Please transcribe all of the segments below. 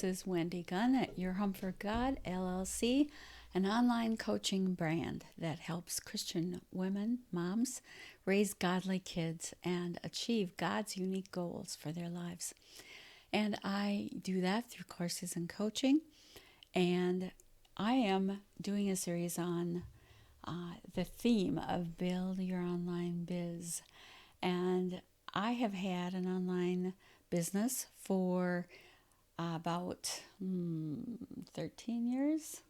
This is Wendy Gunn at Your Home for God, LLC, an online coaching brand that helps Christian women, moms, raise godly kids and achieve God's unique goals for their lives. And I do that through courses and coaching. And I am doing a series on the theme of Build Your Online Biz. And I have had an online business for about 13 years,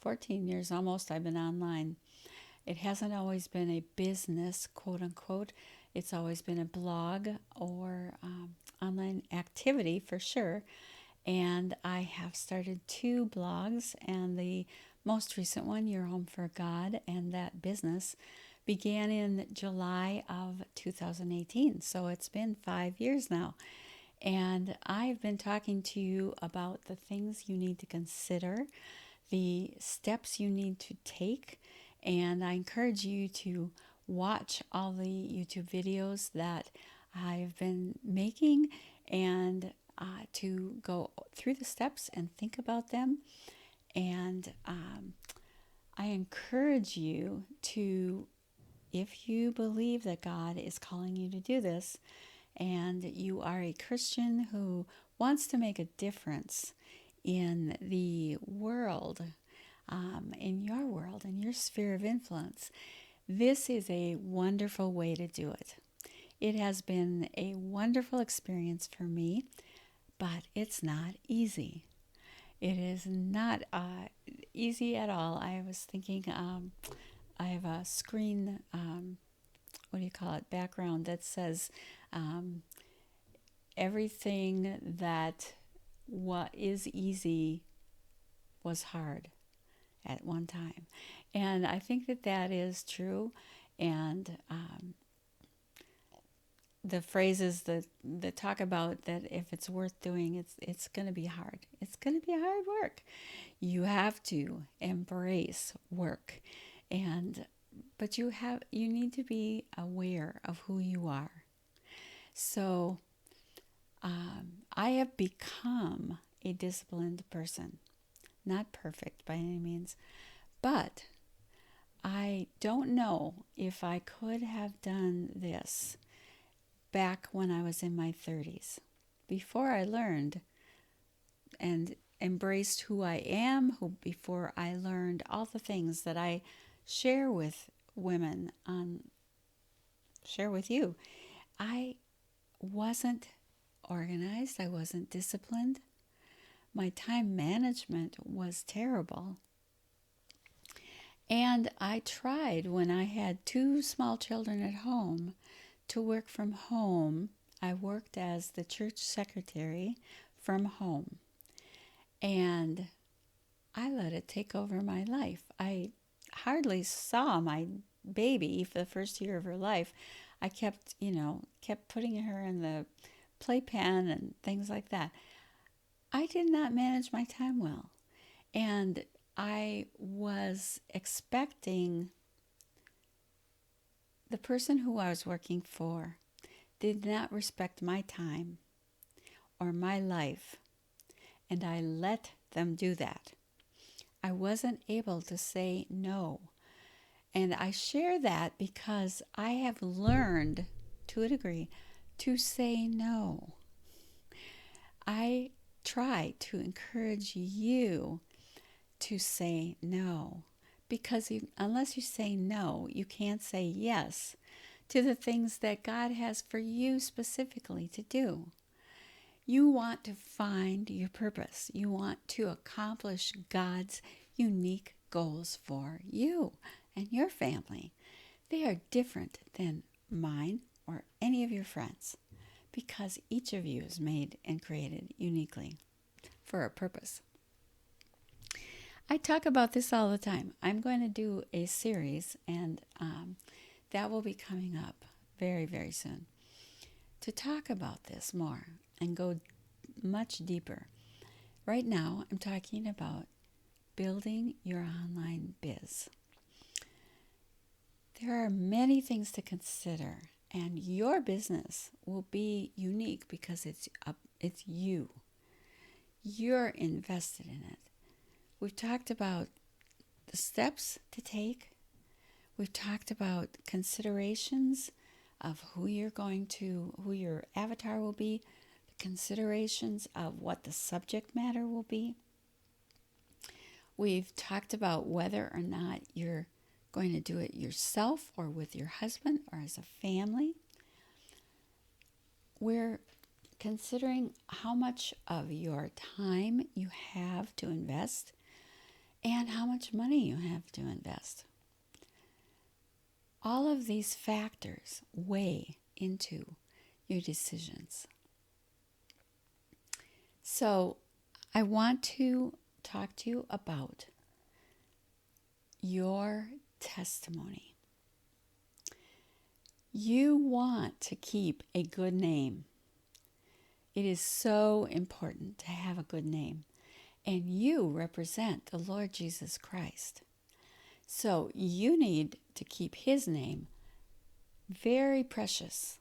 14 years almost. I've been online. It hasn't always been a business, quote unquote. It's always been a blog or online activity for sure. And I have started 2 blogs, and the most recent one, Your Home for God, and that business began in July of 2018. So it's been 5 years now. And I've been talking to you about the things you need to consider, the steps you need to take, and I encourage you to watch all the YouTube videos that I've been making and to go through the steps and think about them. And I encourage you to, if you believe that God is calling you to do this, and you are a Christian who wants to make a difference in the world, in your sphere of influence, this is a wonderful way to do it. It has been a wonderful experience for me, but it's not easy. It is not easy at all. I was thinking, I have a screen, background that says everything that what is easy was hard at one time. And I think that that is true. And the phrases that talk about that if it's worth doing, it's going to be hard. It's going to be hard work. You have to embrace work, but you need to be aware of who you are. So I have become a disciplined person, not perfect by any means, but I don't know if I could have done this back when I was in my 30s, before I learned and embraced who I am, before I learned all the things that I share with women, share with you. I wasn't organized. I wasn't disciplined. My time management was terrible. And I tried, when I had 2 small children at home, to work from home. I worked as the church secretary from home. And I let it take over my life. I hardly saw my baby for the first year of her life. I kept putting her in the playpen and things like that. I did not manage my time well. And I was expecting the person who I was working for did not respect my time or my life, and I let them do that. I wasn't able to say no. And I share that because I have learned, to a degree, to say no. I try to encourage you to say no, because unless you say no, you can't say yes to the things that God has for you specifically to do. You want to find your purpose. You want to accomplish God's unique goals for you and your family. They are different than mine or any of your friends, because each of you is made and created uniquely for a purpose. I talk about this all the time. I'm going to do a series, and that will be coming up very, very soon, to talk about this more and go much deeper. Right now, I'm talking about building your online biz. There are many things to consider, and your business will be unique because it's you. You're invested in it. We've talked about the steps to take. We've talked about considerations of who your avatar will be, the considerations of what the subject matter will be. We've talked about whether or not you're going to do it yourself or with your husband or as a family. We're considering how much of your time you have to invest and how much money you have to invest. All of these factors weigh into your decisions. So I want to talk to you about your testimony. You want to keep a good name. It is so important to have a good name. And you represent the Lord Jesus Christ. So you need to keep his name very precious.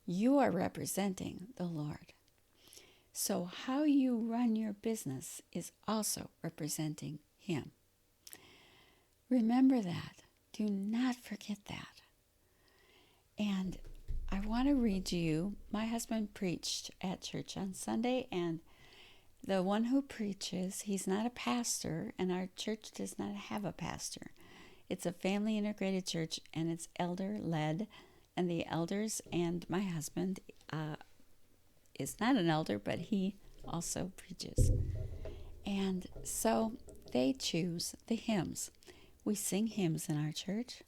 You are representing the Lord. So how you run your business is also representing him. Remember that. Do not forget that. And I want to read you, my husband preached at church on Sunday, and the one who preaches, he's not a pastor, and our church does not have a pastor. It's a family integrated church, and it's elder-led, and the elders and my husband is not an elder, but he also preaches. And so they choose the hymns. We sing hymns in our church,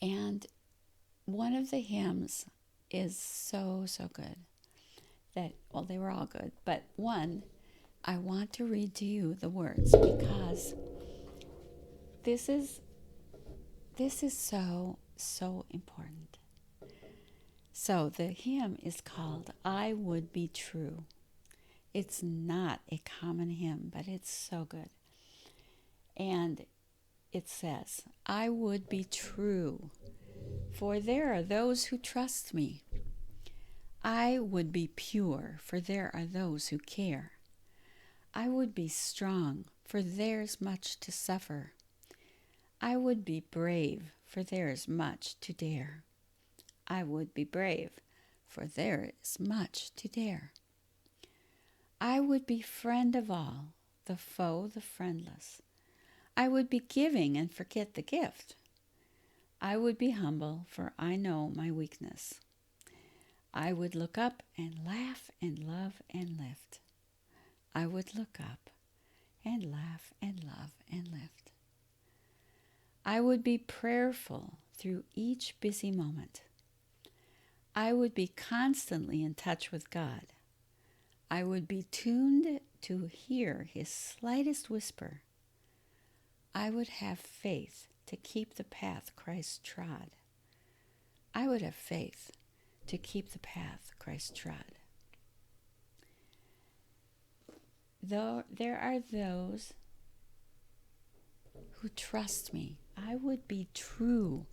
and one of the hymns is so good. They were all good, but one, I want to read to you the words because this is so important. So the hymn is called I Would Be True. It's not a common hymn, but it's so good. And it says, I would be true, for there are those who trust me. I would be pure, for there are those who care. I would be strong, for there's much to suffer. I would be brave, for there is much to dare. I would be brave, for there is much to dare. I would be friend of all, the foe, the friendless. I would be giving and forget the gift. I would be humble, for I know my weakness. I would look up and laugh and love and lift. I would look up and laugh and love and lift. I would be prayerful through each busy moment. I would be constantly in touch with God. I would be tuned to hear his slightest whisper. I would have faith to keep the path Christ trod. I would have faith to keep the path Christ trod. Though there are those who trust me, I would be true,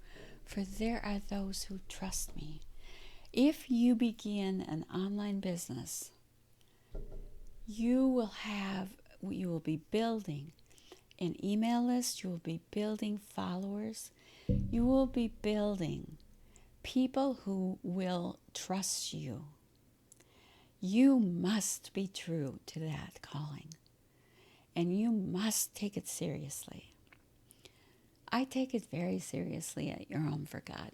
for there are those who trust me. If you begin an online business, you will be building an email list, you will be building followers, you will be building people who will trust you. You must be true to that calling, and you must take it seriously. I take it very seriously at Your Home for God.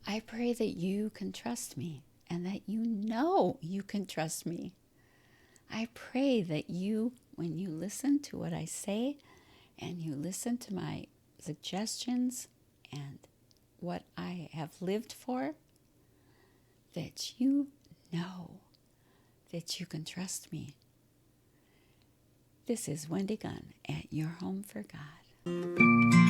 I pray that you can trust me and that you know you can trust me. I pray that you, when you listen to what I say and you listen to my suggestions and what I have lived for, that you know that you can trust me. This is Wendy Gunn at Your Home for God.